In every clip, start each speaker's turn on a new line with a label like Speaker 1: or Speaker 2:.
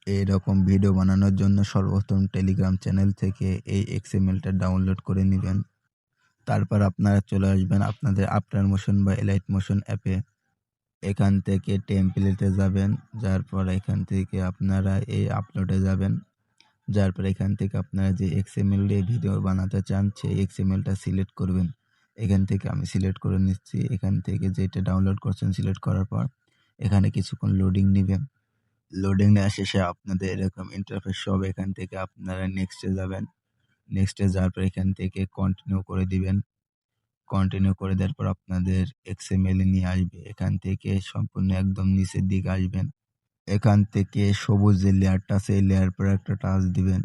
Speaker 1: এইরকম ভিডিও বানানোর জন্য সর্বপ্রথম টেলিগ্রাম চ্যানেল থেকে এই এক্সএমএলটা ডাউনলোড করে নেবেন। তারপর আপনারা চলে আসবেন আপনাদের আফটার মোশন বা এলাইট মোশন অ্যাপে। এখান থেকে টেমপ্লেটে যাবেন, যার পর এখান থেকে আপনারা এই আপলোডে যাবেন, যার পর এখান থেকে আপনারা যে এক্সএমএল দিয়ে ভিডিও বানাতে চান সেই এক্সএমএলটা সিলেক্ট করবেন। এখান থেকে আমি সিলেক্ট করে নিচ্ছি। এখান থেকে যেটা ডাউনলোড করছেন সিলেক্ট করার পর এখানে কিছুক্ষণ লোডিং নেবেন। লোডিং নেওয়া শেষে আপনাদের এরকম ইন্টারফেস হবে। এখান থেকে আপনারা নেক্সটে যাবেন। নেক্সটে যাওয়ার পর এখান থেকে কন্টিনিউ করে দিবেন। কন্টিনিউ করে দেওয়ার পর আপনাদের এক্সএমএল এ নিয়ে আসবে। এখান থেকে সম্পূর্ণ একদম নিচের দিকে আসবেন। এখান থেকে সবুজ যে লেয়ারটা আছে এই লেয়ার পরে একটা টাচ দিবেন।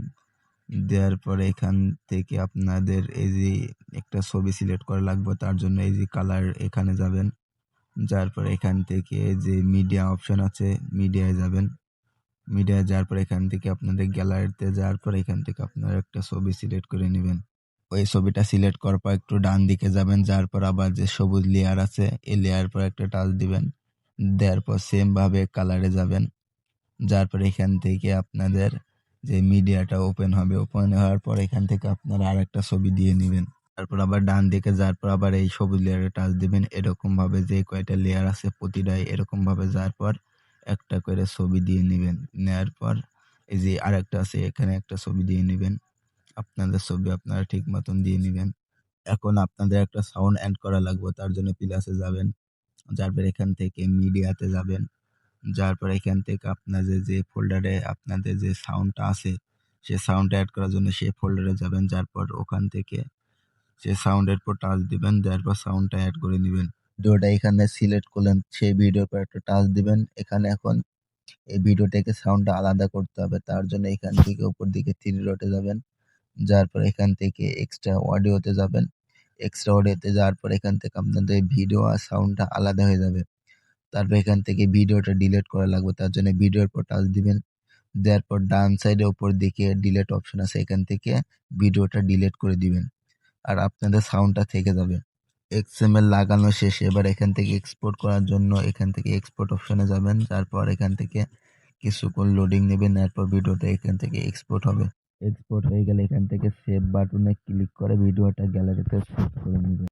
Speaker 1: দেওয়ার পরে এখান থেকে আপনাদের এই যে একটা ছবি সিলেক্ট করা লাগবে, তার জন্য এই যে কালার এখানে যাবেন। যার পরে এখান থেকে যে মিডিয়া অপশন আছে মিডিয়ায় যাবেন। মিডিয়ায় যাওয়ার পর এখান থেকে আপনাদের গ্যালারিতে যাওয়ার পর এখান থেকে আপনারা একটা ছবি সিলেক্ট করে নেবেন। ওই ছবিটা সিলেক্ট করার পর একটু ডান দিকে যাবেন, যার পর আবার যে সবুজ লেয়ার আছে এই লেয়ার পর একটা টাচ দিবেন। দেওয়ার পর সেম ভাবে কালারে যাবেন। যার পর এখান থেকে আপনাদের যে মিডিয়াটা ওপেন হবে, ওপেন হওয়ার পর এখান থেকে আপনারা আরেকটা ছবি দিয়ে নেবেন। তারপর আবার ডান দিকে যাওয়ার পর আবার এই সবুজ লেয়ারে টাচ দিবেন। এরকম ভাবে যে কয়টা লেয়ার আছে প্রতিটাই এরকম ভাবে যাওয়ার পর একটা করে ছবি দিয়ে নেবেন। নেওয়ার পর এই যে আরেকটা আছে এখানে একটা ছবি দিয়ে নেবেন। আপনাদের ছবি আপনারা ঠিক মতন দিয়ে নেবেন। এখন আপনাদের একটা সাউন্ড অ্যাড করা লাগবে, তার জন্য প্লাসে যাবেন। যার পর এখান থেকে মিডিয়াতে যাবেন। যার পর এখান থেকে আপনাদের যে ফোল্ডারে আপনাদের যে সাউন্ডটা আছে সে সাউন্ডটা অ্যাড করার জন্য সেই ফোল্ডারে যাবেন। যার পর ওখান থেকে সে সাউন্ডের পর টাচ দিবেন। দেওয়ার পর সাউন্ডটা অ্যাড করে নেবেন। ভিডিওটা এখানে সিলেক্ট করলেন, সেই ভিডিওর পর একটা টাচ দিবেন। এখানে এখন এই ভিডিও থেকে সাউন্ডটা আলাদা করতে হবে, তার জন্য এখান থেকে উপর দিকে 3 ডটে যাবেন। যার পর এখান থেকে এক্সট্রা অডিওতে যাবেন। এক্সট্রা অডিওতে যাওয়ার পর এখান থেকে আপনাদের ভিডিও আর সাউন্ডটা আলাদা হয়ে যাবে। তারপর এখান থেকে ভিডিওটা ডিলিট করা লাগবে, তার জন্য ভিডিওর পর টাচ দিবেন। দেওয়ার পর ডান সাইডে উপর দিকে ডিলিট অপশন আছে, এখান থেকে ভিডিওটা ডিলিট করে দিবেন আর আপনাদের সাউন্ডটা থেকে যাবে। এক্সএমএল লাগানো শেষে এবার এখান থেকে এক্সপোর্ট করার জন্য এখান থেকে এক্সপোর্ট অপশনে যাবেন। তারপর এখান থেকে কিছুক্ষণ লোডিং নেবেন, এরপর ভিডিওটা এখান থেকে এক্সপোর্ট হবে। এক্সপোর্ট হয়ে গেলে এখান থেকে সেভ বাটনে ক্লিক করে ভিডিওটা গ্যালারিতে সেভ করে নেবেন।